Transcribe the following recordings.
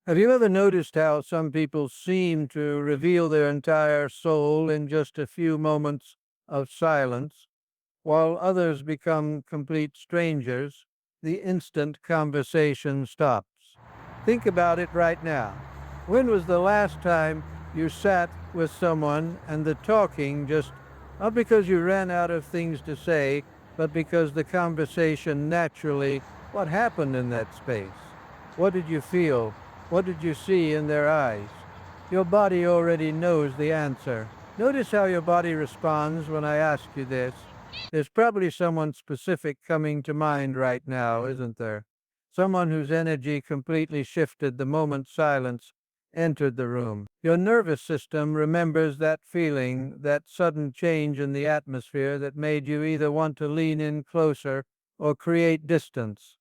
Have you ever noticed how some people seem to reveal their entire soul in just a few moments of silence, while others become complete strangers the instant conversation stops? Think about it right now. When was the last time you sat with someone and the talking just, not because you ran out of things to say, but because the conversation naturally, what happened in that space? What did you feel? What did you see in their eyes? Your body already knows the answer. Notice how your body responds when I ask you this. There's probably someone specific coming to mind right now, isn't there? Someone whose energy completely shifted the moment silence entered the room. Your nervous system remembers that feeling, that sudden change in the atmosphere that made you either want to lean in closer or create distance.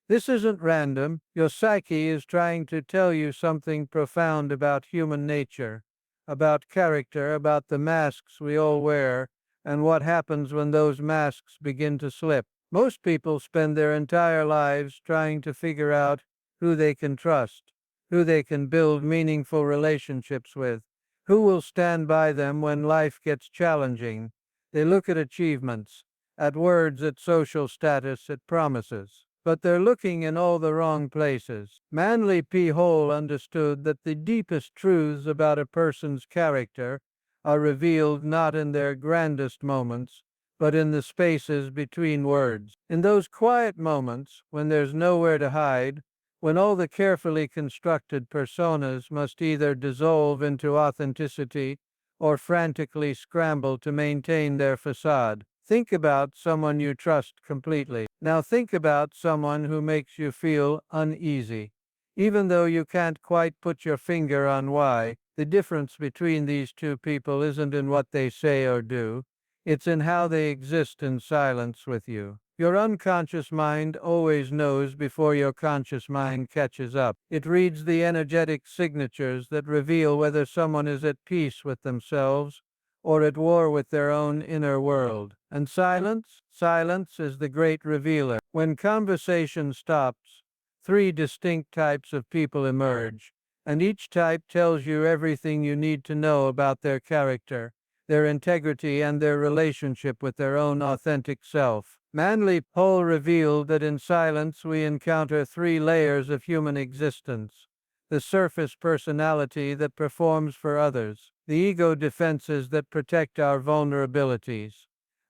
This isn't random. Your psyche is trying to tell you something profound about human nature, about character, about the masks we all wear, and what happens when those masks begin to slip. Most people spend their entire lives trying to figure out who they can trust, who they can build meaningful relationships with, who will stand by them when life gets challenging. They look at achievements, at words, at social status, at promises. But they're looking in all the wrong places. Manly P. Hole understood that the deepest truths about a person's character are revealed not in their grandest moments, but in the spaces between words. In those quiet moments, when there's nowhere to hide, when all the carefully constructed personas must either dissolve into authenticity or frantically scramble to maintain their facade. Think about someone you trust completely. Now think about someone who makes you feel uneasy. Even though you can't quite put your finger on why, the difference between these two people isn't in what they say or do, it's in how they exist in silence with you. Your unconscious mind always knows before your conscious mind catches up. It reads the energetic signatures that reveal whether someone is at peace with themselves or at war with their own inner world. And silence is the great revealer. When conversation stops, three distinct types of people emerge, and each type tells you everything you need to know about their character, their integrity, and their relationship with their own authentic self. Manly Paul revealed that in silence we encounter three layers of human existence: the surface personality that performs for others, the ego defenses that protect our vulnerabilities,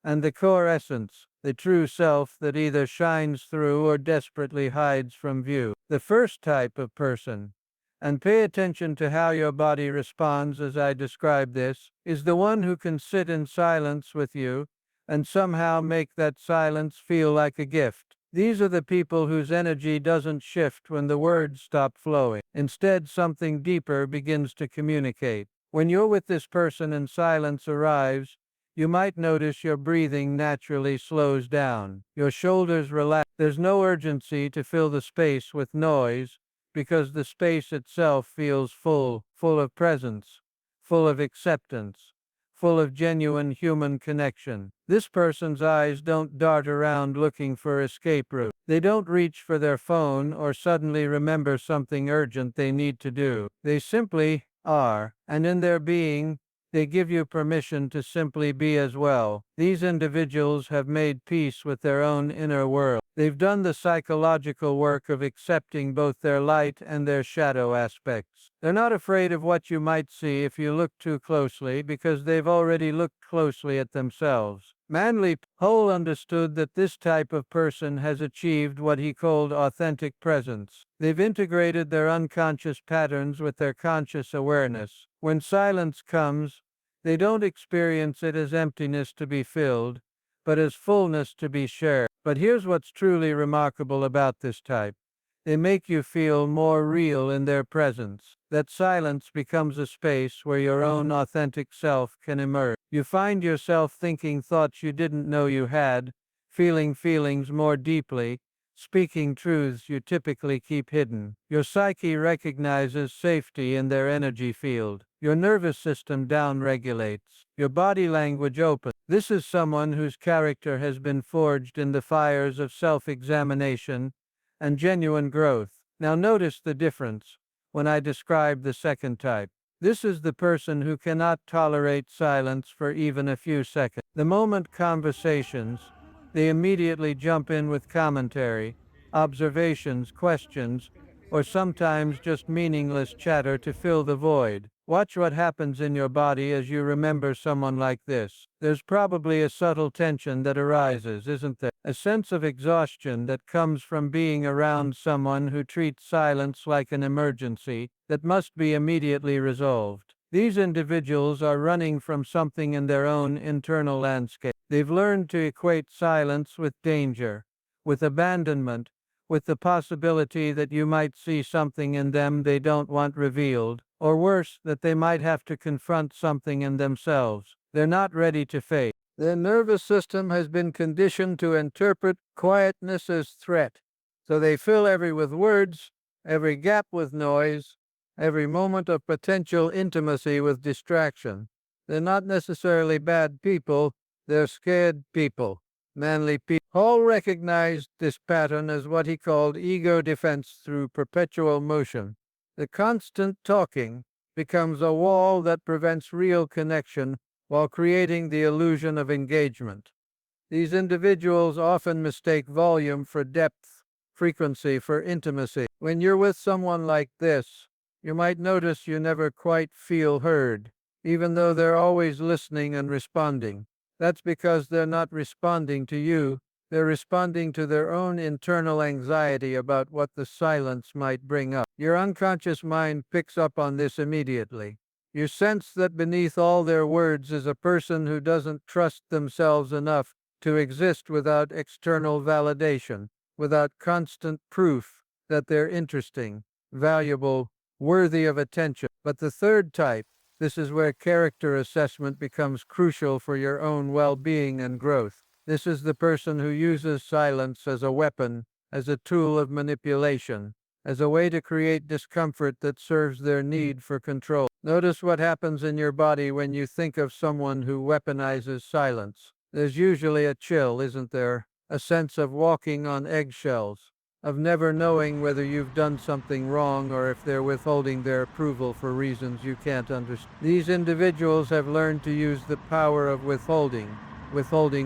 and the core essence, the true self that either shines through or desperately hides from view. The first type of person, and pay attention to how your body responds as I describe this, is the one who can sit in silence with you and somehow make that silence feel like a gift. These are the people whose energy doesn't shift when the words stop flowing. Instead, something deeper begins to communicate. When you're with this person and silence arrives, you might notice your breathing naturally slows down. Your shoulders relax. There's no urgency to fill the space with noise, because the space itself feels full of presence, full of acceptance, full of genuine human connection. This person's eyes don't dart around looking for escape routes. They don't reach for their phone or suddenly remember something urgent they need to do. They simply are, and in their being, they give you permission to simply be as well. These individuals have made peace with their own inner world. They've done the psychological work of accepting both their light and their shadow aspects. They're not afraid of what you might see if you look too closely, because they've already looked closely at themselves. Manly Hole understood that this type of person has achieved what he called authentic presence. They've integrated their unconscious patterns with their conscious awareness. When silence comes, they don't experience it as emptiness to be filled, but as fullness to be shared. But here's what's truly remarkable about this type. They make you feel more real in their presence. That silence becomes a space where your own authentic self can emerge. You find yourself thinking thoughts you didn't know you had, feeling feelings more deeply, speaking truths you typically keep hidden. Your psyche recognizes safety in their energy field. Your nervous system downregulates. Your body language opens. This is someone whose character has been forged in the fires of self-examination and genuine growth. Now notice the difference. when I describe the second type. This is the person who cannot tolerate silence for even a few seconds. The moment conversations, they immediately jump in with commentary, observations, questions, or sometimes just meaningless chatter to fill the void. Watch what happens in your body as you remember someone like this. There's probably a subtle tension that arises, isn't there? A sense of exhaustion that comes from being around someone who treats silence like an emergency that must be immediately resolved. These individuals are running from something in their own internal landscape. They've learned to equate silence with danger, with abandonment, with the possibility that you might see something in them they don't want revealed, or worse, that they might have to confront something in themselves they're not ready to face. Their nervous system has been conditioned to interpret quietness as threat, so they fill every with words, every gap with noise, every moment of potential intimacy with distraction. They're not necessarily bad people, they're scared people, manly people. Hall recognized this pattern as what he called ego defense through perpetual motion. The constant talking becomes a wall that prevents real connection while creating the illusion of engagement. These individuals often mistake volume for depth, frequency for intimacy. When you're with someone like this, you might notice you never quite feel heard, even though they're always listening and responding. That's because they're not responding to you, they're responding to their own internal anxiety about what the silence might bring up. Your unconscious mind picks up on this immediately. You sense that beneath all their words is a person who doesn't trust themselves enough to exist without external validation, without constant proof that they're interesting, valuable, worthy of attention. But the third type, this is where character assessment becomes crucial for your own well-being and growth. This is the person who uses silence as a weapon, as a tool of manipulation, as a way to create discomfort that serves their need for control. Notice what happens in your body when you think of someone who weaponizes silence. There's usually a chill, isn't there? A sense of walking on eggshells, of never knowing whether you've done something wrong or if they're withholding their approval for reasons you can't understand. These individuals have learned to use the power of withholding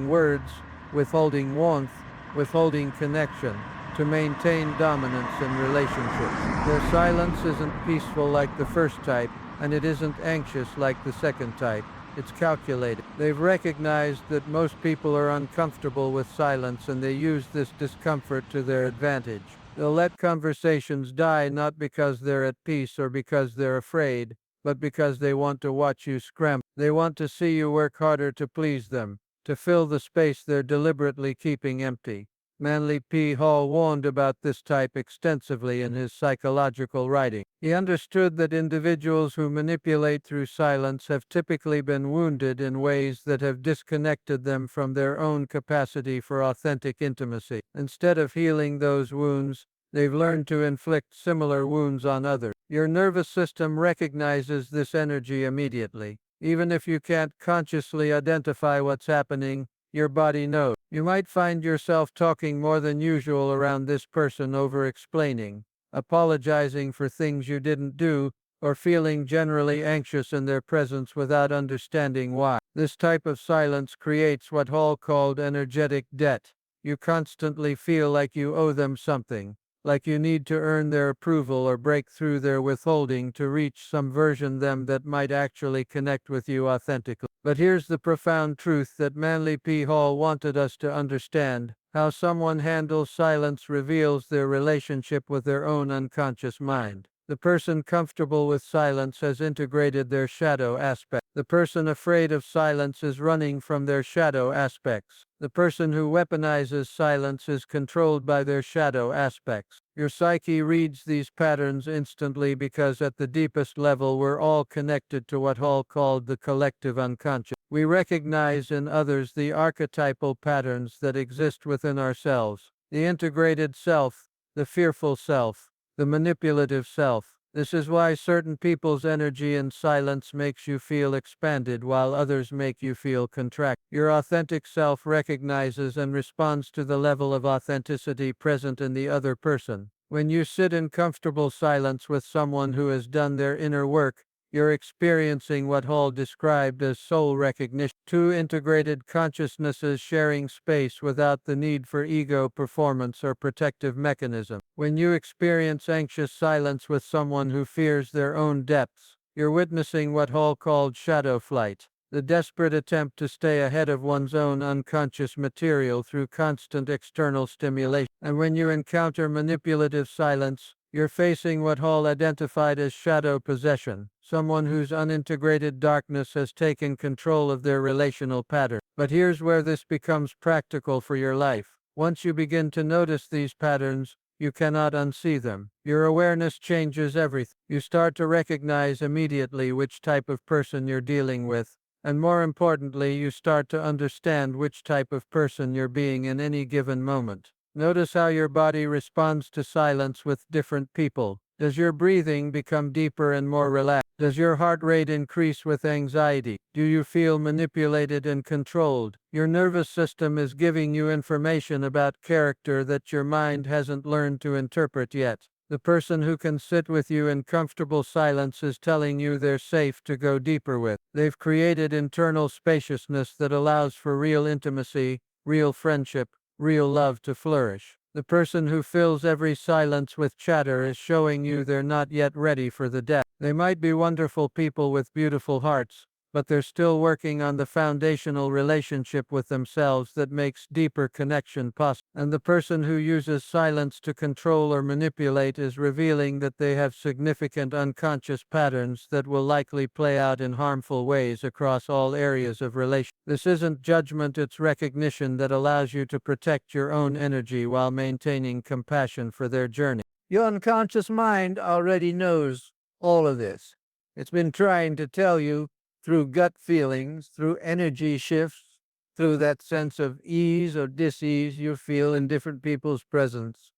words, withholding warmth, withholding connection, to maintain dominance in relationships. Their silence isn't peaceful like the first type, and it isn't anxious like the second type. It's calculated. They've recognized that most people are uncomfortable with silence, and they use this discomfort to their advantage. They'll let conversations die not because they're at peace or because they're afraid, but because they want to watch you scramble. They want to see you work harder to please them, to fill the space they're deliberately keeping empty. Manly P. Hall warned about this type extensively in his psychological writing. He understood that individuals who manipulate through silence have typically been wounded in ways that have disconnected them from their own capacity for authentic intimacy. Instead of healing those wounds, they've learned to inflict similar wounds on others. Your nervous system recognizes this energy immediately. Even if you can't consciously identify what's happening, your body knows. You might find yourself talking more than usual around this person, over-explaining, apologizing for things you didn't do, or feeling generally anxious in their presence without understanding why. This type of silence creates what Hall called energetic debt. You constantly feel like you owe them something, like you need to earn their approval or break through their withholding to reach some version of them that might actually connect with you authentically. But here's the profound truth that Manly P. Hall wanted us to understand. How someone handles silence reveals their relationship with their own unconscious mind. The person comfortable with silence has integrated their shadow aspect. The person afraid of silence is running from their shadow aspects. The person who weaponizes silence is controlled by their shadow aspects. Your psyche reads these patterns instantly because at the deepest level we're all connected to what Hall called the collective unconscious. We recognize in others the archetypal patterns that exist within ourselves. The integrated self, the fearful self, the manipulative self. This is why certain people's energy in silence makes you feel expanded while others make you feel contracted. Your authentic self recognizes and responds to the level of authenticity present in the other person. When you sit in comfortable silence with someone who has done their inner work, you're experiencing what Hall described as soul recognition, two integrated consciousnesses sharing space without the need for ego performance or protective mechanism. When you experience anxious silence with someone who fears their own depths, you're witnessing what Hall called shadow flight, the desperate attempt to stay ahead of one's own unconscious material through constant external stimulation. And when you encounter manipulative silence, you're facing what Hall identified as shadow possession, someone whose unintegrated darkness has taken control of their relational pattern. But here's where this becomes practical for your life. Once you begin to notice these patterns, you cannot unsee them. Your awareness changes everything. You start to recognize immediately which type of person you're dealing with, and more importantly, you start to understand which type of person you're being in any given moment. Notice how your body responds to silence with different people. Does your breathing become deeper and more relaxed? Does your heart rate increase with anxiety? Do you feel manipulated and controlled? Your nervous system is giving you information about character that your mind hasn't learned to interpret yet. The person who can sit with you in comfortable silence is telling you they're safe to go deeper with. They've created internal spaciousness that allows for real intimacy, real friendship, real love to flourish. The person who fills every silence with chatter is showing you they're not yet ready for the depth. They might be wonderful people with beautiful hearts, but they're still working on the foundational relationship with themselves that makes deeper connection possible. And the person who uses silence to control or manipulate is revealing that they have significant unconscious patterns that will likely play out in harmful ways across all areas of relation. This isn't judgment, it's recognition that allows you to protect your own energy while maintaining compassion for their journey. Your unconscious mind already knows all of this. It's been trying to tell you through gut feelings, through energy shifts, through that sense of ease or dis-ease you feel in different people's presence.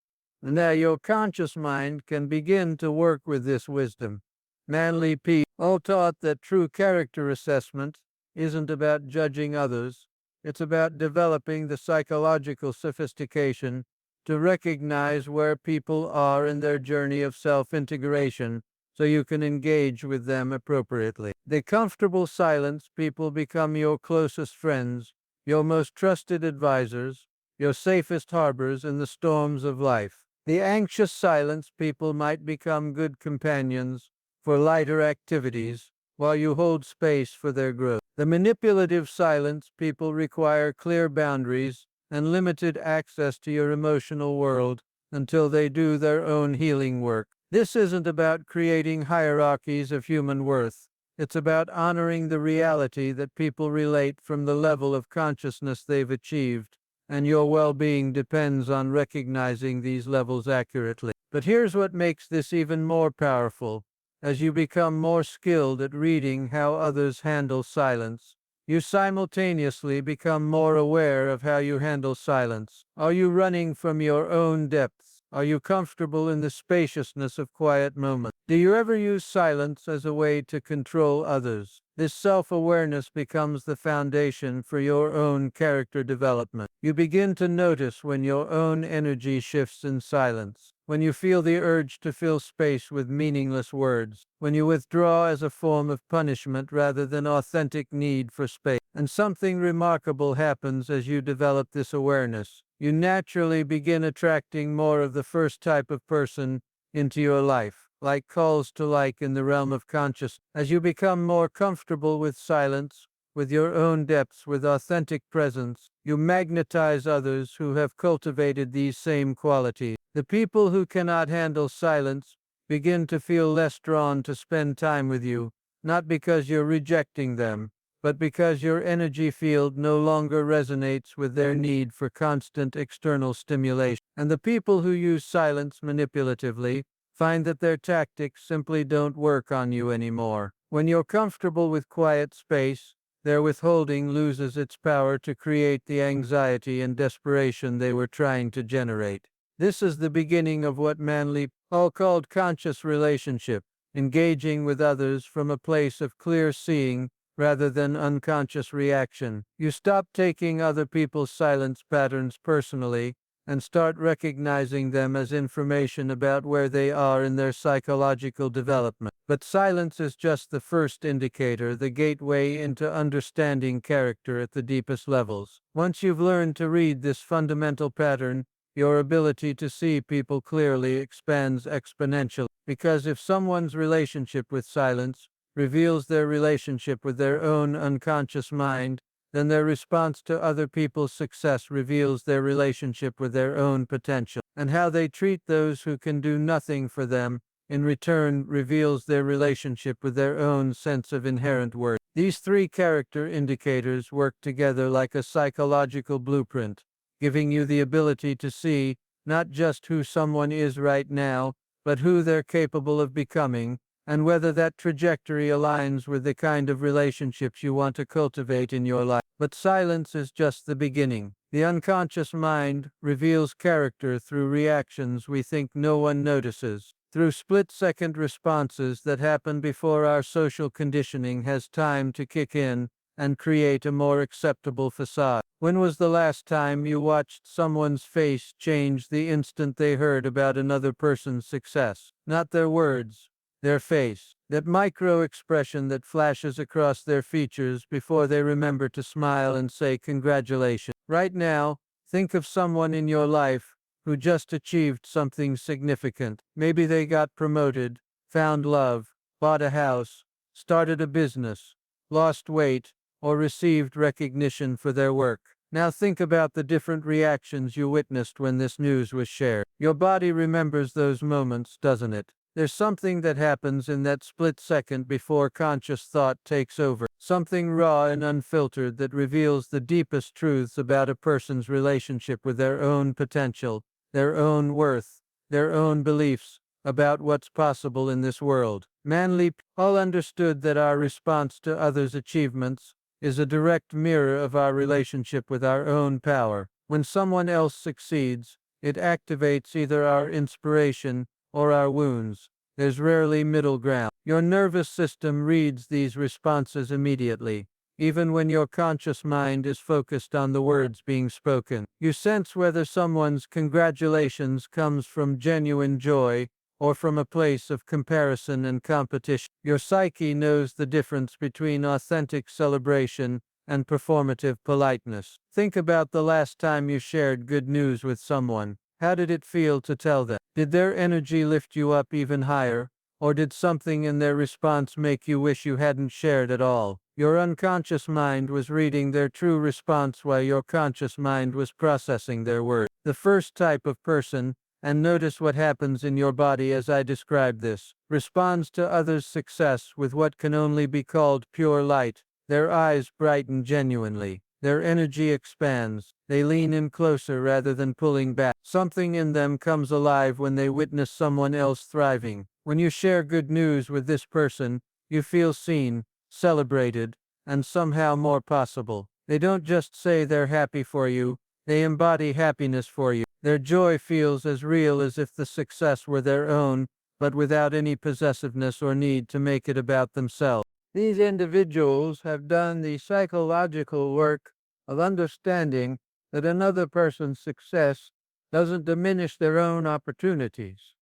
And now your conscious mind can begin to work with this wisdom. Manly people all taught that true character assessment isn't about judging others. It's about developing the psychological sophistication to recognize where people are in their journey of self-integration so you can engage with them appropriately. The comfortable silence people become your closest friends, your most trusted advisors, your safest harbors in the storms of life. The anxious silence people might become good companions for lighter activities while you hold space for their growth. The manipulative silence people require clear boundaries and limited access to your emotional world until they do their own healing work. This isn't about creating hierarchies of human worth. It's about honoring the reality that people relate from the level of consciousness they've achieved, and your well-being depends on recognizing these levels accurately. But here's what makes this even more powerful. As you become more skilled at reading how others handle silence, you simultaneously become more aware of how you handle silence. Are you running from your own depths? Are you comfortable in the spaciousness of quiet moments? Do you ever use silence as a way to control others? This self-awareness becomes the foundation for your own character development. You begin to notice when your own energy shifts in silence, when you feel the urge to fill space with meaningless words, when you withdraw as a form of punishment rather than authentic need for space. And something remarkable happens as you develop this awareness. You naturally begin attracting more of the first type of person into your life, like calls to like in the realm of consciousness. As you become more comfortable with silence, with your own depths, with authentic presence, you magnetize others who have cultivated these same qualities. The people who cannot handle silence begin to feel less drawn to spend time with you, not because you're rejecting them, but because your energy field no longer resonates with their need for constant external stimulation. And the people who use silence manipulatively find that their tactics simply don't work on you anymore. When you're comfortable with quiet space, their withholding loses its power to create the anxiety and desperation they were trying to generate. This is the beginning of what Manly Paul called conscious relationship, engaging with others from a place of clear seeing rather than unconscious reaction. You stop taking other people's silence patterns personally and start recognizing them as information about where they are in their psychological development. But silence is just the first indicator, the gateway into understanding character at the deepest levels. Once you've learned to read this fundamental pattern, your ability to see people clearly expands exponentially. Because if someone's relationship with silence reveals their relationship with their own unconscious mind, then their response to other people's success reveals their relationship with their own potential. And how they treat those who can do nothing for them, in return, reveals their relationship with their own sense of inherent worth. These three character indicators work together like a psychological blueprint, giving you the ability to see not just who someone is right now, but who they're capable of becoming, and whether that trajectory aligns with the kind of relationships you want to cultivate in your life. But silence is just the beginning. The unconscious mind reveals character through reactions we think no one notices, through split-second responses that happen before our social conditioning has time to kick in and create a more acceptable facade. When was the last time you watched someone's face change the instant they heard about another person's success? Not their words, their face. That micro expression that flashes across their features before they remember to smile and say congratulations. Right now, think of someone in your life who just achieved something significant. Maybe they got promoted, found love, bought a house, started a business, lost weight, or received recognition for their work. Now think about the different reactions you witnessed when this news was shared. Your body remembers those moments, doesn't it? There's something that happens in that split second before conscious thought takes over. Something raw and unfiltered that reveals the deepest truths about a person's relationship with their own potential, their own worth, their own beliefs about what's possible in this world. Manly Paul understood that our response to others' achievements is a direct mirror of our relationship with our own power. When someone else succeeds, it activates either our inspiration or our wounds. There's rarely middle ground. Your nervous system reads these responses immediately, even when your conscious mind is focused on the words being spoken. You sense whether someone's congratulations comes from genuine joy or from a place of comparison and competition. Your psyche knows the difference between authentic celebration and performative politeness. Think about the last time you shared good news with someone. How did it feel to tell them? Did their energy lift you up even higher, or did something in their response make you wish you hadn't shared at all? Your unconscious mind was reading their true response while your conscious mind was processing their words. The first type of person, and notice what happens in your body as I describe this, responds to others' success with what can only be called pure light. Their eyes brighten genuinely. Their energy expands. They lean in closer rather than pulling back. Something in them comes alive when they witness someone else thriving. When you share good news with this person, you feel seen, celebrated, and somehow more possible. They don't just say they're happy for you, they embody happiness for you. Their joy feels as real as if the success were their own, but without any possessiveness or need to make it about themselves. These individuals have done the psychological work of understanding that another person's success doesn't diminish their own opportunities.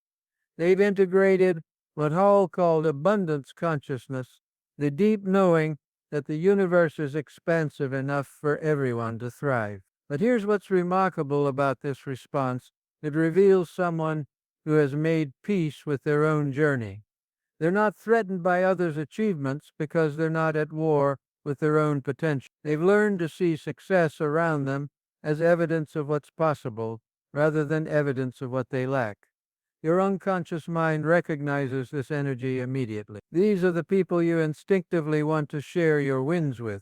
They've integrated what Hall called abundance consciousness, the deep knowing that the universe is expansive enough for everyone to thrive. But here's what's remarkable about this response. It reveals someone who has made peace with their own journey. They're not threatened by others' achievements because they're not at war with their own potential. They've learned to see success around them as evidence of what's possible rather than evidence of what they lack. Your unconscious mind recognizes this energy immediately. These are the people you instinctively want to share your wins with,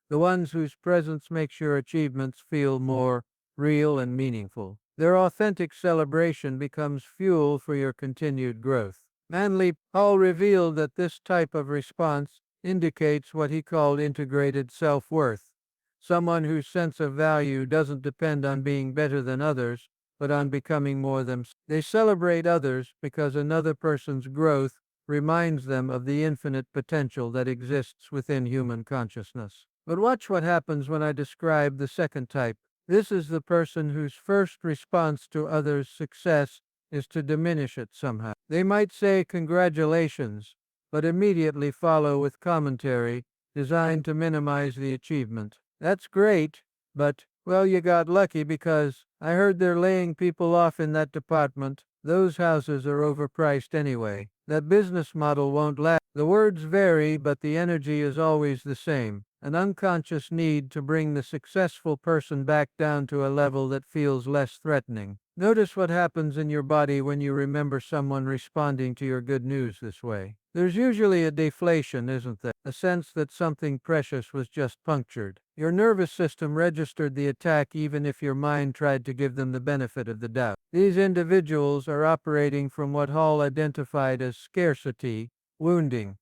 the ones whose presence makes your achievements feel more real and meaningful. Their authentic celebration becomes fuel for your continued growth. Manly Paul revealed that this type of response indicates what he called integrated self-worth, someone whose sense of value doesn't depend on being better than others, but on becoming more themselves. They celebrate others because another person's growth reminds them of the infinite potential that exists within human consciousness. But watch what happens when I describe the second type, This is the person whose first response to others' success is to diminish it somehow. They might say congratulations, but immediately follow with commentary designed to minimize the achievement. That's great, but, well, you got lucky because I heard they're laying people off in that department. Those houses are overpriced anyway. That business model won't last. The words vary, but the energy is always the same. An unconscious need to bring the successful person back down to a level that feels less threatening. Notice what happens in your body when you remember someone responding to your good news this way. There's usually a deflation, isn't there? A sense that something precious was just punctured. Your nervous system registered the attack even if your mind tried to give them the benefit of the doubt. These individuals are operating from what Hall identified as scarcity, wounding,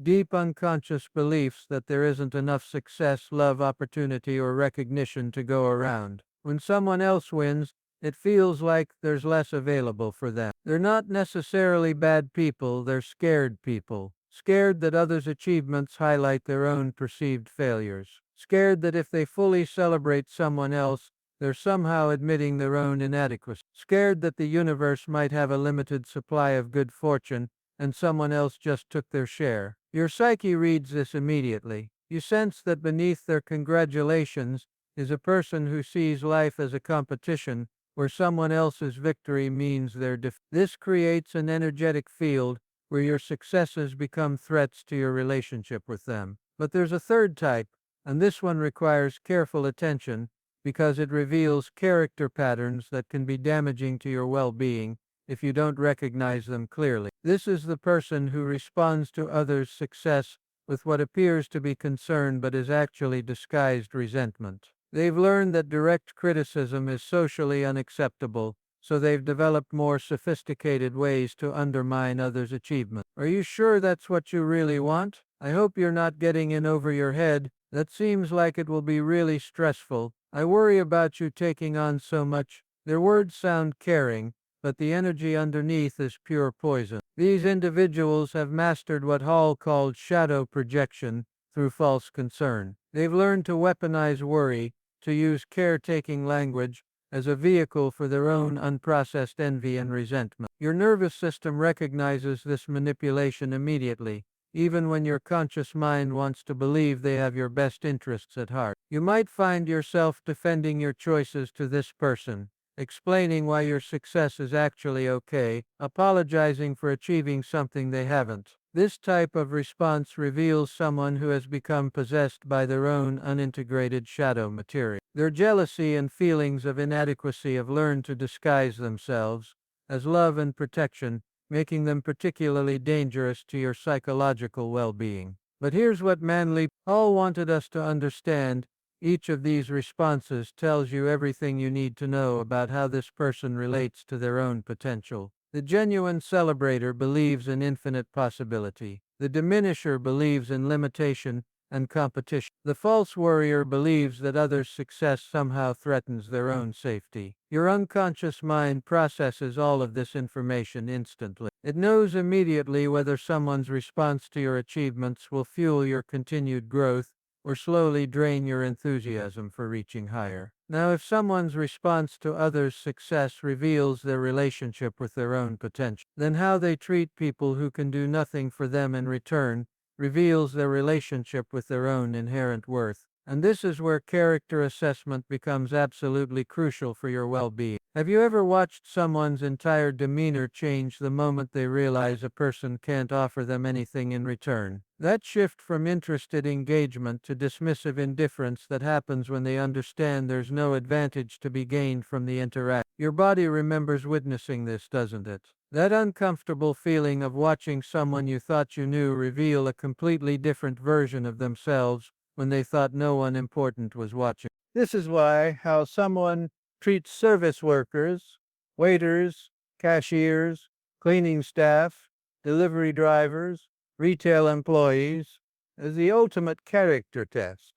deep unconscious beliefs that there isn't enough success, love, opportunity, or recognition to go around. When someone else wins, it feels like there's less available for them. They're not necessarily bad people, they're scared people. Scared that others' achievements highlight their own perceived failures. Scared that if they fully celebrate someone else, they're somehow admitting their own inadequacy. Scared that the universe might have a limited supply of good fortune and someone else just took their share. Your psyche reads this immediately. You sense that beneath their congratulations is a person who sees life as a competition where someone else's victory means their defeat. This creates an energetic field where your successes become threats to your relationship with them. But there's a third type, and this one requires careful attention because it reveals character patterns that can be damaging to your well-being if you don't recognize them clearly. This is the person who responds to others' success with what appears to be concern but is actually disguised resentment. They've learned that direct criticism is socially unacceptable, so they've developed more sophisticated ways to undermine others' achievement. Are you sure that's what you really want? I hope you're not getting in over your head. That seems like it will be really stressful. I worry about you taking on so much. Their words sound caring, but the energy underneath is pure poison. These individuals have mastered what Hall called shadow projection through false concern. They've learned to weaponize worry, to use caretaking language as a vehicle for their own unprocessed envy and resentment. Your nervous system recognizes this manipulation immediately, even when your conscious mind wants to believe they have your best interests at heart. You might find yourself defending your choices to this person, explaining why your success is actually okay, apologizing for achieving something they haven't. This type of response reveals someone who has become possessed by their own unintegrated shadow material. Their jealousy and feelings of inadequacy have learned to disguise themselves as love and protection, making them particularly dangerous to your psychological well-being. But here's what Manly Paul wanted us to understand. Each of these responses tells you everything you need to know about how this person relates to their own potential. The genuine celebrator believes in infinite possibility. The diminisher believes in limitation and competition. The false worrier believes that others' success somehow threatens their own safety. Your unconscious mind processes all of this information instantly. It knows immediately whether someone's response to your achievements will fuel your continued growth or slowly drain your enthusiasm for reaching higher. Now, if someone's response to others' success reveals their relationship with their own potential, then how they treat people who can do nothing for them in return reveals their relationship with their own inherent worth. And this is where character assessment becomes absolutely crucial for your well-being. Have you ever watched someone's entire demeanor change the moment they realize a person can't offer them anything in return? That shift from interested engagement to dismissive indifference that happens when they understand there's no advantage to be gained from the interaction. Your body remembers witnessing this, doesn't it? That uncomfortable feeling of watching someone you thought you knew reveal a completely different version of themselves when they thought no one important was watching. This is why how someone treats service workers, waiters, cashiers, cleaning staff, delivery drivers, retail employees is the ultimate character test.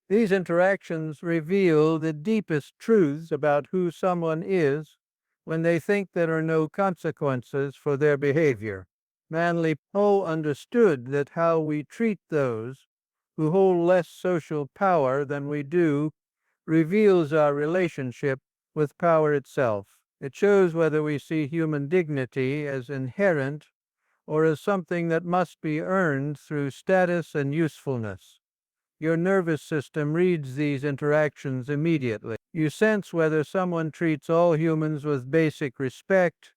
These interactions reveal the deepest truths about who someone is when they think there are no consequences for their behavior. Manly Poe understood that how we treat those who hold less social power than we do reveals our relationship with power itself. It shows whether we see human dignity as inherent or as something that must be earned through status and usefulness. Your nervous system reads these interactions immediately. You sense whether someone treats all humans with basic respect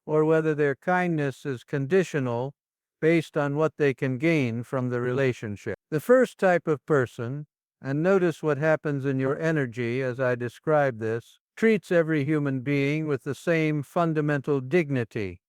or whether their kindness is conditional based on what they can gain from the relationship. The first type of person, and notice what happens in your energy as I describe this, treats every human being with the same fundamental dignity,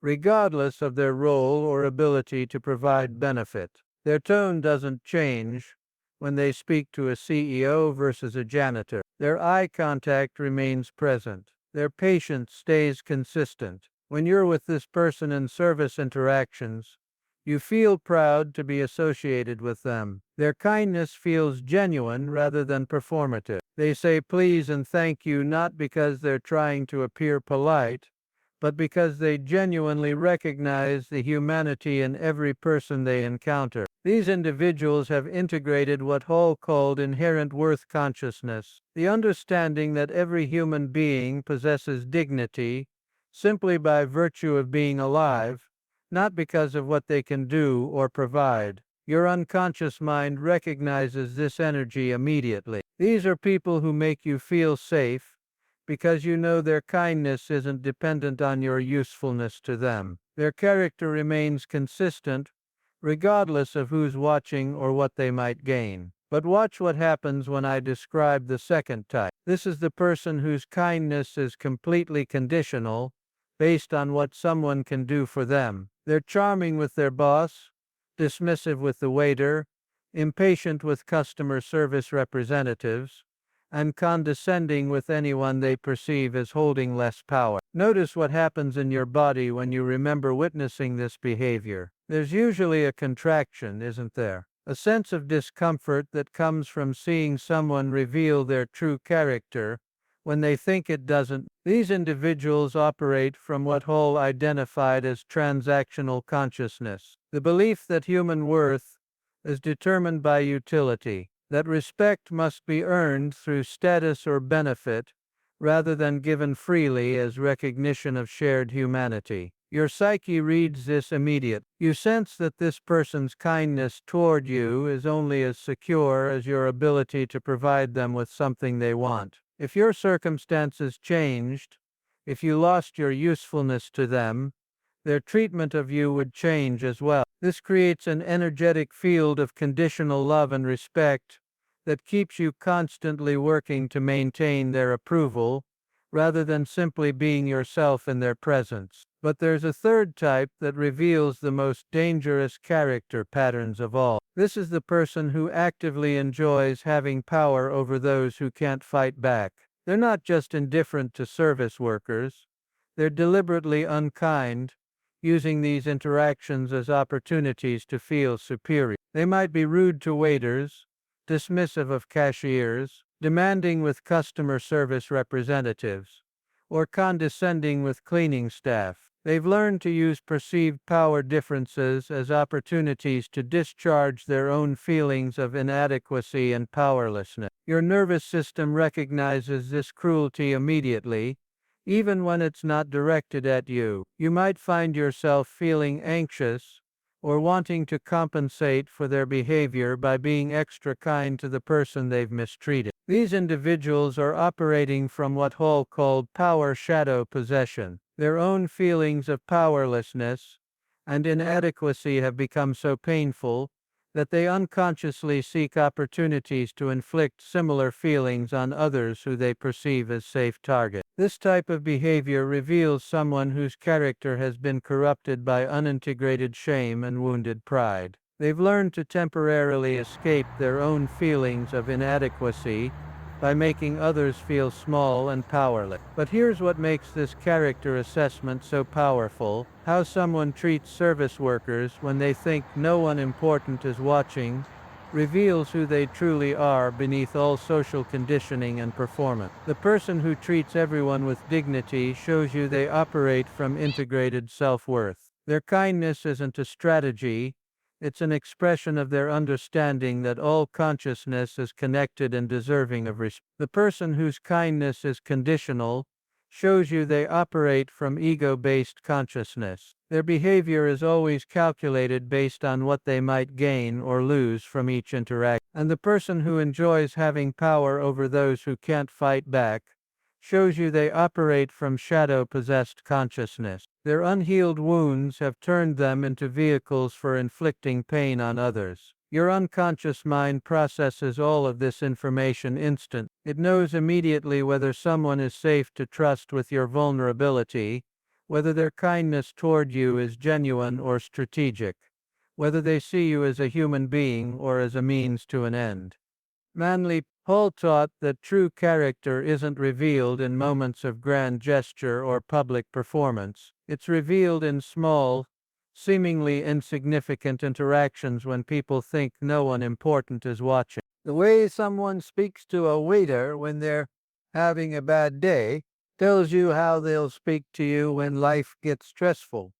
regardless of their role or ability to provide benefit. Their tone doesn't change when they speak to a CEO versus a janitor. Their eye contact remains present. Their patience stays consistent. When you're with this person in service interactions, you feel proud to be associated with them. Their kindness feels genuine rather than performative. They say please and thank you not because they're trying to appear polite, but because they genuinely recognize the humanity in every person they encounter. These individuals have integrated what Hall called inherent worth consciousness, the understanding that every human being possesses dignity simply by virtue of being alive, not because of what they can do or provide. Your unconscious mind recognizes this energy immediately. These are people who make you feel safe because you know their kindness isn't dependent on your usefulness to them. Their character remains consistent regardless of who's watching or what they might gain. But watch what happens when I describe the second type. This is the person whose kindness is completely conditional, based on what someone can do for them. They're charming with their boss, dismissive with the waiter, impatient with customer service representatives, and condescending with anyone they perceive as holding less power. Notice what happens in your body when you remember witnessing this behavior. There's usually a contraction, isn't there? A sense of discomfort that comes from seeing someone reveal their true character when they think it doesn't. These individuals operate from what Hall identified as transactional consciousness, the belief that human worth is determined by utility, that respect must be earned through status or benefit, rather than given freely as recognition of shared humanity. Your psyche reads this immediate. You sense that this person's kindness toward you is only as secure as your ability to provide them with something they want. If your circumstances changed, if you lost your usefulness to them, their treatment of you would change as well. This creates an energetic field of conditional love and respect that keeps you constantly working to maintain their approval, rather than simply being yourself in their presence. But there's a third type that reveals the most dangerous character patterns of all. This is the person who actively enjoys having power over those who can't fight back. They're not just indifferent to service workers, they're deliberately unkind, using these interactions as opportunities to feel superior. They might be rude to waiters, dismissive of cashiers, demanding with customer service representatives, or condescending with cleaning staff. They've learned to use perceived power differences as opportunities to discharge their own feelings of inadequacy and powerlessness. Your nervous system recognizes this cruelty immediately, even when it's not directed at you. You might find yourself feeling anxious or wanting to compensate for their behavior by being extra kind to the person they've mistreated. These individuals are operating from what Hall called power shadow possession. Their own feelings of powerlessness and inadequacy have become so painful that they unconsciously seek opportunities to inflict similar feelings on others who they perceive as safe targets. This type of behavior reveals someone whose character has been corrupted by unintegrated shame and wounded pride. They've learned to temporarily escape their own feelings of inadequacy by making others feel small and powerless. But here's what makes this character assessment so powerful: how someone treats service workers when they think no one important is watching reveals who they truly are beneath all social conditioning and performance. The person who treats everyone with dignity shows you they operate from integrated self-worth. Their kindness isn't a strategy, It's an expression of their understanding that all consciousness is connected and deserving of respect. The person whose kindness is conditional shows you they operate from ego-based consciousness. Their behavior is always calculated based on what they might gain or lose from each interaction. And the person who enjoys having power over those who can't fight back shows you they operate from shadow-possessed consciousness. Their unhealed wounds have turned them into vehicles for inflicting pain on others. Your unconscious mind processes all of this information instantly. It knows immediately whether someone is safe to trust with your vulnerability, whether their kindness toward you is genuine or strategic, whether they see you as a human being or as a means to an end. Manly Paul taught that true character isn't revealed in moments of grand gesture or public performance. It's revealed in small, seemingly insignificant interactions when people think no one important is watching. The way someone speaks to a waiter when they're having a bad day tells you how they'll speak to you when life gets stressful.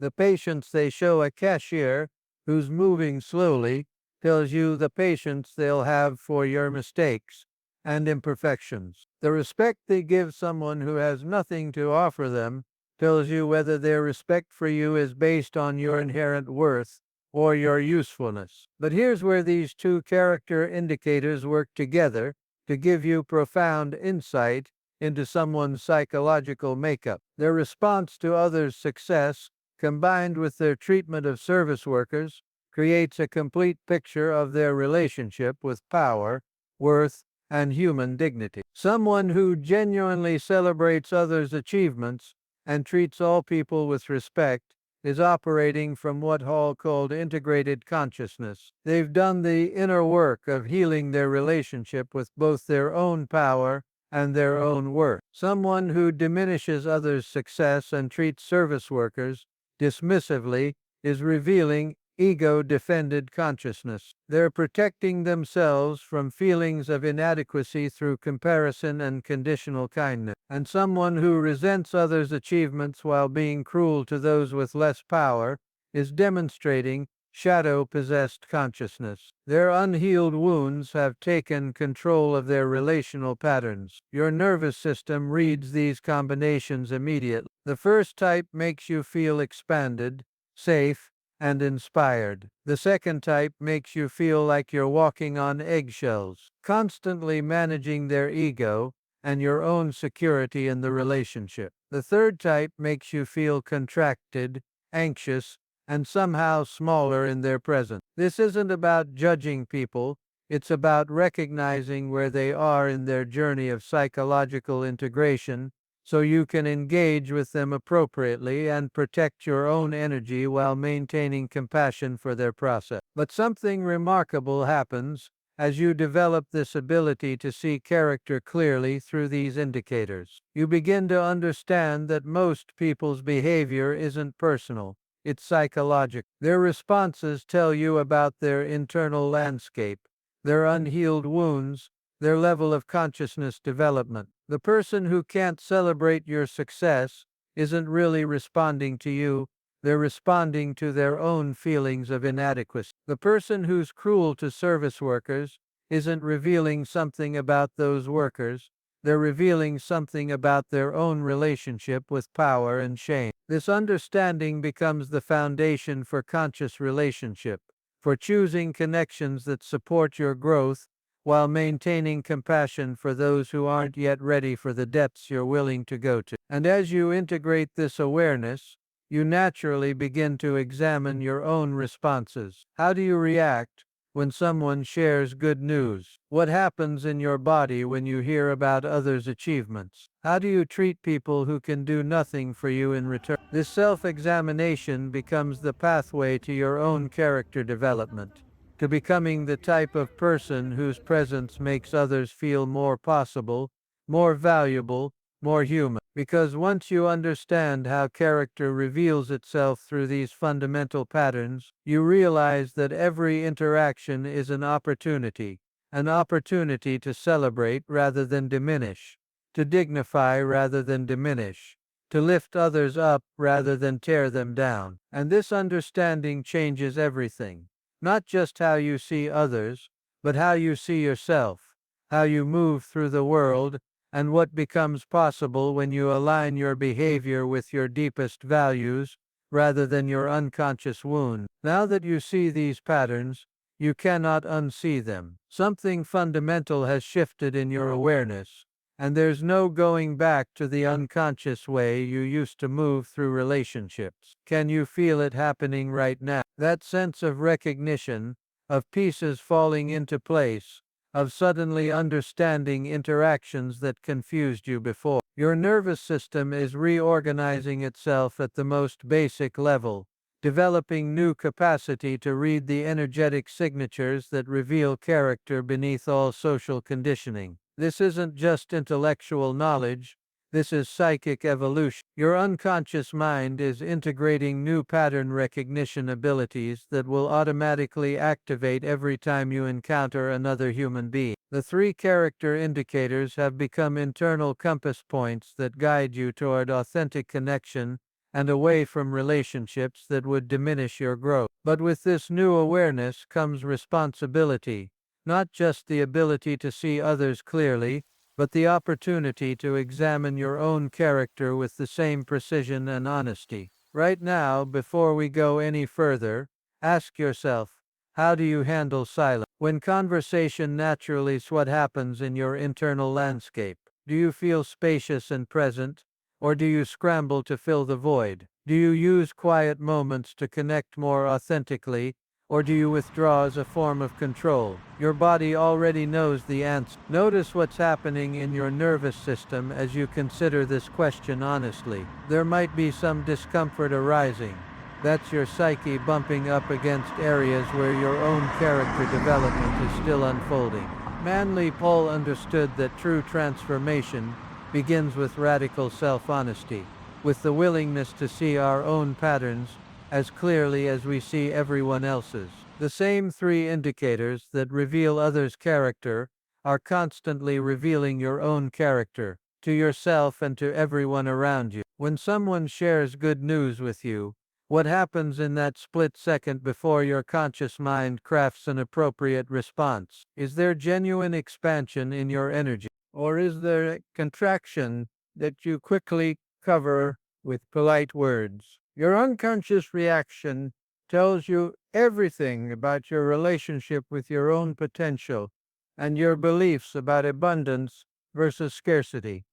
The patience they show a cashier who's moving slowly tells you the patience they'll have for your mistakes and imperfections. The respect they give someone who has nothing to offer them tells you whether their respect for you is based on your inherent worth or your usefulness. But here's where these two character indicators work together to give you profound insight into someone's psychological makeup. Their response to others' success, combined with their treatment of service workers, creates a complete picture of their relationship with power, worth, and human dignity. Someone who genuinely celebrates others' achievements and treats all people with respect is operating from what Hall called integrated consciousness. They've done the inner work of healing their relationship with both their own power and their own worth. Someone who diminishes others' success and treats service workers dismissively is revealing ego-defended consciousness. They're protecting themselves from feelings of inadequacy through comparison and conditional kindness. And someone who resents others' achievements while being cruel to those with less power is demonstrating shadow-possessed consciousness. Their unhealed wounds have taken control of their relational patterns. Your nervous system reads these combinations immediately. The first type makes you feel expanded, safe, and inspired. The second type makes you feel like you're walking on eggshells, constantly managing their ego and your own security in the relationship. The third type makes you feel contracted, anxious, and somehow smaller in their presence. This isn't about judging people, it's about recognizing where they are in their journey of psychological integration so you can engage with them appropriately and protect your own energy while maintaining compassion for their process. But something remarkable happens as you develop this ability to see character clearly through these indicators. You begin to understand that most people's behavior isn't personal, it's psychological. Their responses tell you about their internal landscape, their unhealed wounds, their level of consciousness development. The person who can't celebrate your success isn't really responding to you, they're responding to their own feelings of inadequacy. The person who's cruel to service workers isn't revealing something about those workers, they're revealing something about their own relationship with power and shame. This understanding becomes the foundation for conscious relationship, for choosing connections that support your growth while maintaining compassion for those who aren't yet ready for the depths you're willing to go to. And as you integrate this awareness, you naturally begin to examine your own responses. How do you react when someone shares good news? What happens in your body when you hear about others' achievements? How do you treat people who can do nothing for you in return? This self-examination becomes the pathway to your own character development, to becoming the type of person whose presence makes others feel more possible, more valuable, more human. Because once you understand how character reveals itself through these fundamental patterns, you realize that every interaction is an opportunity to celebrate rather than diminish, to dignify rather than diminish, to lift others up rather than tear them down. And this understanding changes everything. Not just how you see others, but how you see yourself, how you move through the world, and what becomes possible when you align your behavior with your deepest values rather than your unconscious wound. Now that you see these patterns, you cannot unsee them. Something fundamental has shifted in your awareness, and there's no going back to the unconscious way you used to move through relationships. Can you feel it happening right now? That sense of recognition, of pieces falling into place, of suddenly understanding interactions that confused you before. Your nervous system is reorganizing itself at the most basic level, developing new capacity to read the energetic signatures that reveal character beneath all social conditioning. This isn't just intellectual knowledge, this is psychic evolution. Your unconscious mind is integrating new pattern recognition abilities that will automatically activate every time you encounter another human being. The three character indicators have become internal compass points that guide you toward authentic connection and away from relationships that would diminish your growth. But with this new awareness comes responsibility, not just the ability to see others clearly, but the opportunity to examine your own character with the same precision and honesty. Right now, before we go any further, ask yourself, how do you handle silence? When conversation naturally is what happens in your internal landscape, do you feel spacious and present, or do you scramble to fill the void? Do you use quiet moments to connect more authentically, or do you withdraw as a form of control? Your body already knows the answer. Notice what's happening in your nervous system as you consider this question honestly. There might be some discomfort arising. That's your psyche bumping up against areas where your own character development is still unfolding. Manly Paul understood that true transformation begins with radical self-honesty, with the willingness to see our own patterns as clearly as we see everyone else's. The same three indicators that reveal others' character are constantly revealing your own character, to yourself and to everyone around you. When someone shares good news with you, what happens in that split second before your conscious mind crafts an appropriate response? Is there genuine expansion in your energy, or is there a contraction that you quickly cover with polite words? Your unconscious reaction tells you everything about your relationship with your own potential and your beliefs about abundance versus scarcity.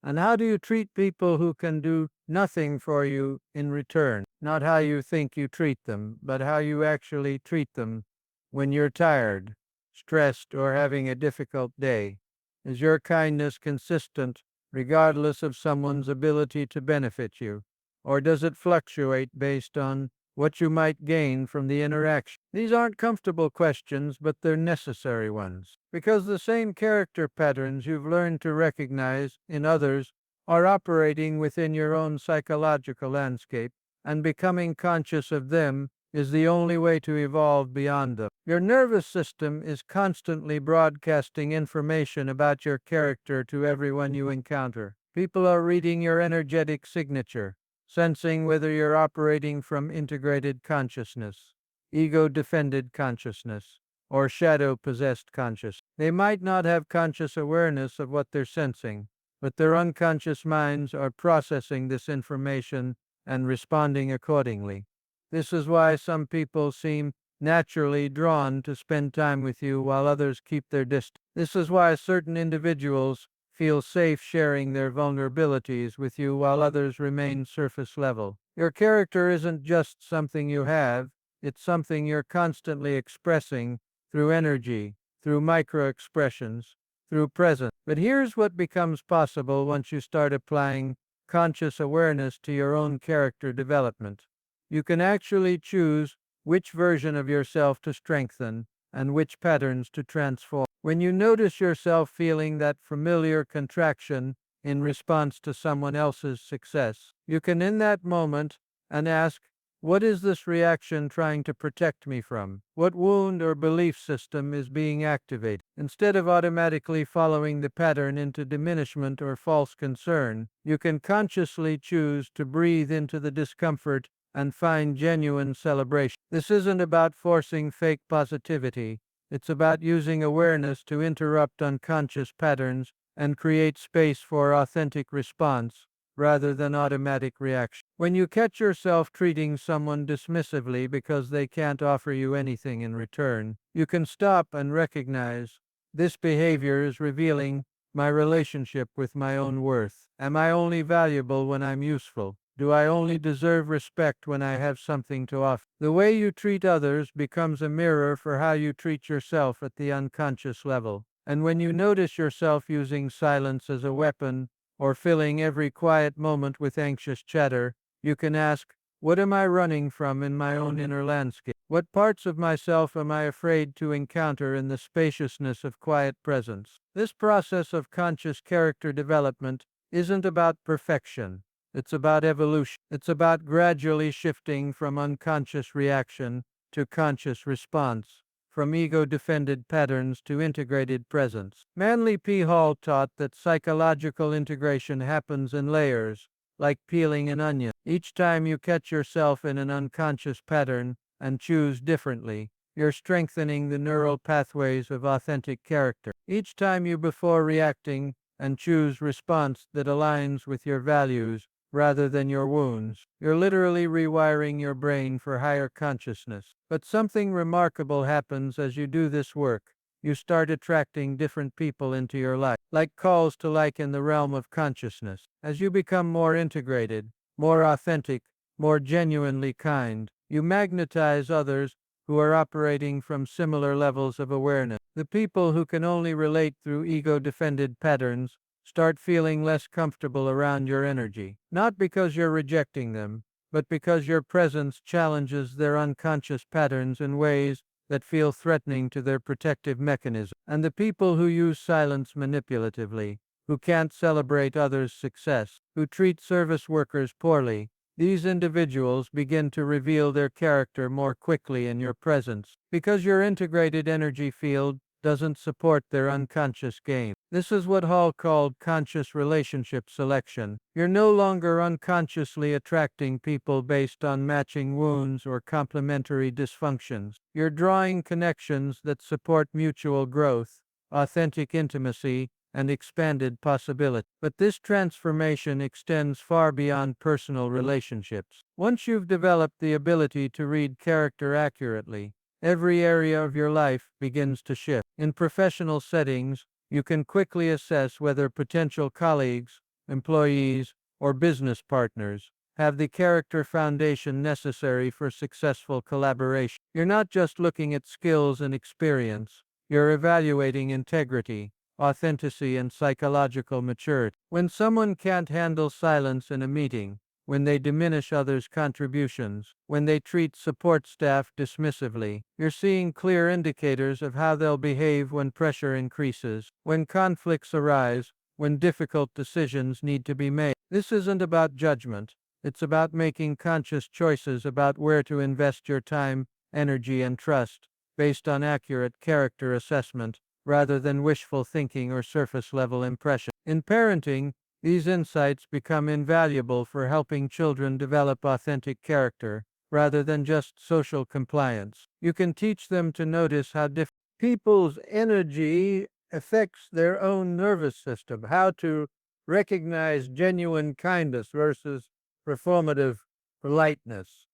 And how do you treat people who can do nothing for you in return? Not how you think you treat them, but how you actually treat them when you're tired, stressed, or having a difficult day. Is your kindness consistent regardless of someone's ability to benefit you? Or does it fluctuate based on what you might gain from the interaction? These aren't comfortable questions, but they're necessary ones, because the same character patterns you've learned to recognize in others are operating within your own psychological landscape, and becoming conscious of them is the only way to evolve beyond them. Your nervous system is constantly broadcasting information about your character to everyone you encounter. People are reading your energetic signature, sensing whether you're operating from integrated consciousness, ego-defended consciousness, or shadow-possessed consciousness. They might not have conscious awareness of what they're sensing, but their unconscious minds are processing this information and responding accordingly. This is why some people seem naturally drawn to spend time with you while others keep their distance. This is why certain individuals feel safe sharing their vulnerabilities with you while others remain surface level. Your character isn't just something you have, it's something you're constantly expressing through energy, through micro expressions, through presence. But here's what becomes possible once you start applying conscious awareness to your own character development. You can actually choose which version of yourself to strengthen and which patterns to transform. When you notice yourself feeling that familiar contraction in response to someone else's success, you can in that moment and ask, What is this reaction trying to protect me from? What wound or belief system is being activated? Instead of automatically following the pattern into diminishment or false concern, you can consciously choose to breathe into the discomfort and find genuine celebration. This isn't about forcing fake positivity. It's about using awareness to interrupt unconscious patterns and create space for authentic response rather than automatic reaction. When you catch yourself treating someone dismissively because they can't offer you anything in return, you can stop and recognize this behavior is revealing my relationship with my own worth. Am I only valuable when I'm useful? Do I only deserve respect when I have something to offer? The way you treat others becomes a mirror for how you treat yourself at the unconscious level. And when you notice yourself using silence as a weapon, or filling every quiet moment with anxious chatter, you can ask, what am I running from in my own inner landscape? What parts of myself am I afraid to encounter in the spaciousness of quiet presence? This process of conscious character development isn't about perfection. It's about evolution. It's about gradually shifting from unconscious reaction to conscious response, from ego-defended patterns to integrated presence. Manly P. Hall taught that psychological integration happens in layers, like peeling an onion. Each time you catch yourself in an unconscious pattern and choose differently, you're strengthening the neural pathways of authentic character. Each time you, before reacting, and choose response that aligns with your values rather than your wounds, you're literally rewiring your brain for higher consciousness. But something remarkable happens as you do this work. You start attracting different people into your life, like calls to like in the realm of consciousness. As you become more integrated, more authentic, more genuinely kind, you magnetize others who are operating from similar levels of awareness. The people who can only relate through ego-defended patterns start feeling less comfortable around your energy, not because you're rejecting them, but because your presence challenges their unconscious patterns in ways that feel threatening to their protective mechanism. And the people who use silence manipulatively, who can't celebrate others' success, who treat service workers poorly, these individuals begin to reveal their character more quickly in your presence, because your integrated energy field doesn't support their unconscious game. This is what Hall called conscious relationship selection. You're no longer unconsciously attracting people based on matching wounds or complementary dysfunctions. You're drawing connections that support mutual growth, authentic intimacy, and expanded possibility. But this transformation extends far beyond personal relationships. Once you've developed the ability to read character accurately, every area of your life begins to shift. In professional settings, you can quickly assess whether potential colleagues, employees, or business partners have the character foundation necessary for successful collaboration. You're not just looking at skills and experience, you're evaluating integrity, authenticity, and psychological maturity. When someone can't handle silence in a meeting, when they diminish others' contributions, when they treat support staff dismissively, you're seeing clear indicators of how they'll behave when pressure increases, when conflicts arise, when difficult decisions need to be made. This isn't about judgment. It's about making conscious choices about where to invest your time, energy, and trust, based on accurate character assessment, rather than wishful thinking or surface-level impression. In parenting, these insights become invaluable for helping children develop authentic character, rather than just social compliance. You can teach them to notice how different people's energy affects their own nervous system, how to recognize genuine kindness versus performative politeness,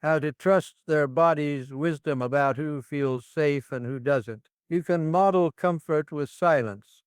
how to trust their body's wisdom about who feels safe and who doesn't. You can model comfort with silence,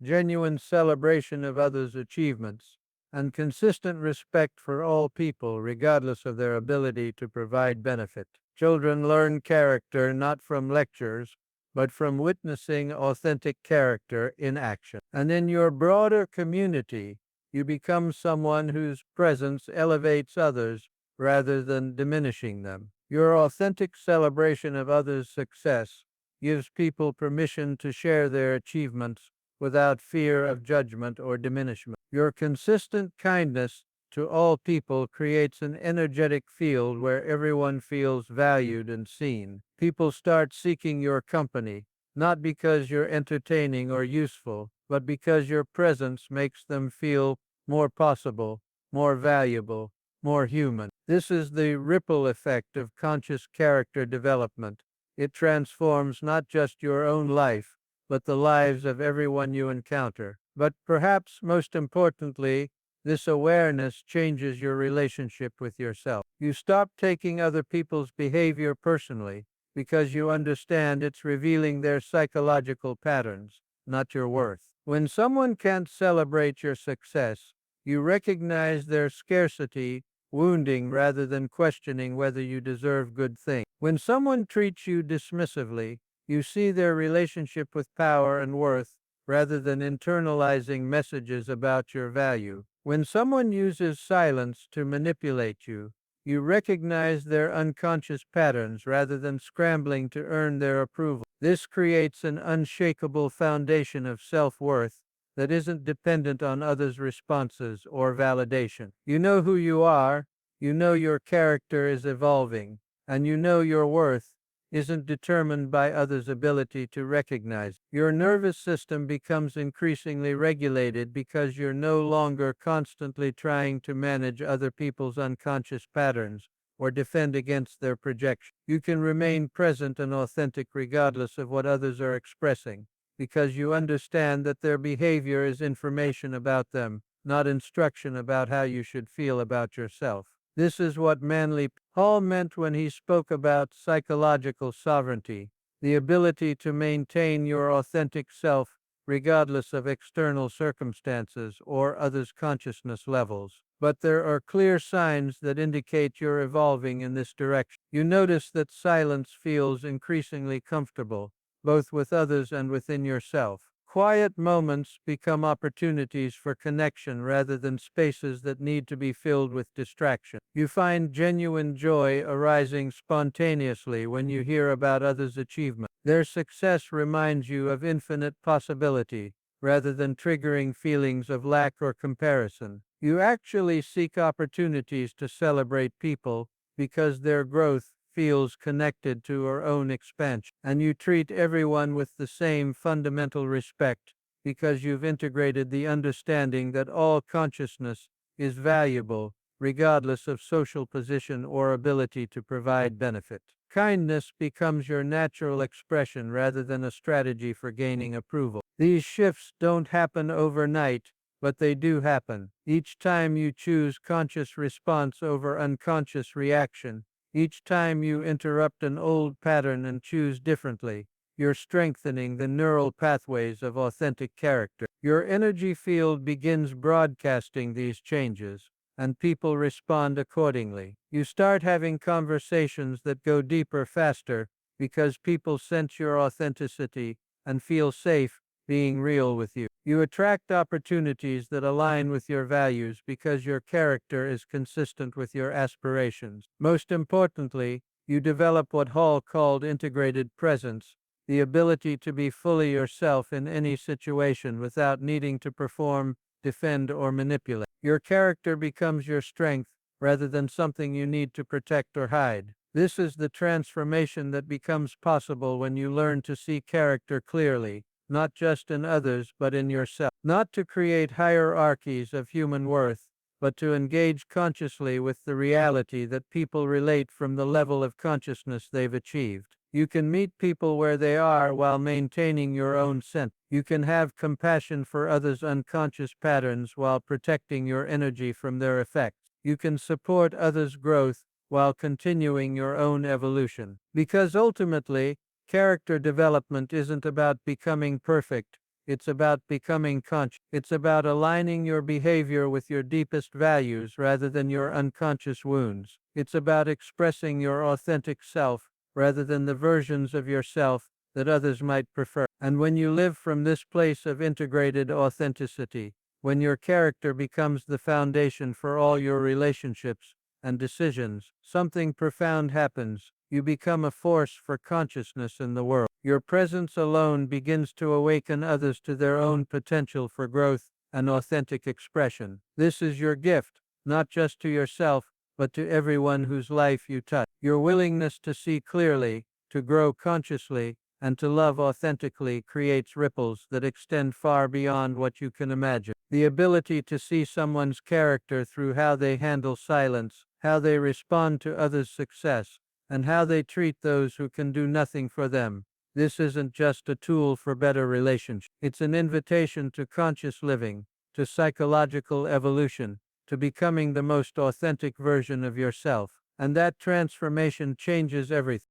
genuine celebration of others' achievements, and consistent respect for all people regardless of their ability to provide benefit. Children learn character not from lectures, but from witnessing authentic character in action. And in your broader community, you become someone whose presence elevates others rather than diminishing them. Your authentic celebration of others' success gives people permission to share their achievements without fear of judgment or diminishment. Your consistent kindness to all people creates an energetic field where everyone feels valued and seen. People start seeking your company, not because you're entertaining or useful, but because your presence makes them feel more possible, more valuable, more human. This is the ripple effect of conscious character development. It transforms not just your own life, but the lives of everyone you encounter. But perhaps most importantly, this awareness changes your relationship with yourself. You stop taking other people's behavior personally because you understand it's revealing their psychological patterns, not your worth. When someone can't celebrate your success, you recognize their scarcity, wounding rather than questioning whether you deserve good things. When someone treats you dismissively, you see their relationship with power and worth rather than internalizing messages about your value. When someone uses silence to manipulate you, you recognize their unconscious patterns rather than scrambling to earn their approval. This creates an unshakable foundation of self-worth that isn't dependent on others' responses or validation. You know who you are, you know your character is evolving, and you know your worth isn't determined by others' ability to recognize. Your nervous system becomes increasingly regulated because you're no longer constantly trying to manage other people's unconscious patterns or defend against their projection. You can remain present and authentic regardless of what others are expressing, because you understand that their behavior is information about them, not instruction about how you should feel about yourself. This is what Manly Hall meant when he spoke about psychological sovereignty, the ability to maintain your authentic self regardless of external circumstances or others' consciousness levels. But there are clear signs that indicate you're evolving in this direction. You notice that silence feels increasingly comfortable, both with others and within yourself. Quiet moments become opportunities for connection rather than spaces that need to be filled with distraction. You find genuine joy arising spontaneously when you hear about others' achievement. Their success reminds you of infinite possibility rather than triggering feelings of lack or comparison. You actually seek opportunities to celebrate people because their growth feels connected to your own expansion, and you treat everyone with the same fundamental respect because you've integrated the understanding that all consciousness is valuable, regardless of social position or ability to provide benefit. Kindness becomes your natural expression rather than a strategy for gaining approval. These shifts don't happen overnight, but they do happen. Each time you choose conscious response over unconscious reaction, each time you interrupt an old pattern and choose differently, you're strengthening the neural pathways of authentic character. Your energy field begins broadcasting these changes, and people respond accordingly. You start having conversations that go deeper faster because people sense your authenticity and feel safe being real with you. You attract opportunities that align with your values because your character is consistent with your aspirations. Most importantly, you develop what Hall called integrated presence, the ability to be fully yourself in any situation without needing to perform, defend, or manipulate. Your character becomes your strength rather than something you need to protect or hide. This is the transformation that becomes possible when you learn to see character clearly, not just in others but in yourself. Not to create hierarchies of human worth, but to engage consciously with the reality that people relate from the level of consciousness they've achieved. You can meet people where they are while maintaining your own sense. You can have compassion for others' unconscious patterns while protecting your energy from their effects. You can support others' growth while continuing your own evolution. Because ultimately, character development isn't about becoming perfect, it's about becoming conscious. It's about aligning your behavior with your deepest values rather than your unconscious wounds. It's about expressing your authentic self rather than the versions of yourself that others might prefer. And when you live from this place of integrated authenticity, when your character becomes the foundation for all your relationships and decisions, something profound happens. You become a force for consciousness in the world. Your presence alone begins to awaken others to their own potential for growth and authentic expression. This is your gift, not just to yourself, but to everyone whose life you touch. Your willingness to see clearly, to grow consciously, and to love authentically creates ripples that extend far beyond what you can imagine. The ability to see someone's character through how they handle silence, how they respond to others' success, and how they treat those who can do nothing for them. This isn't just a tool for better relationships. It's an invitation to conscious living, to psychological evolution, to becoming the most authentic version of yourself. And that transformation changes everything.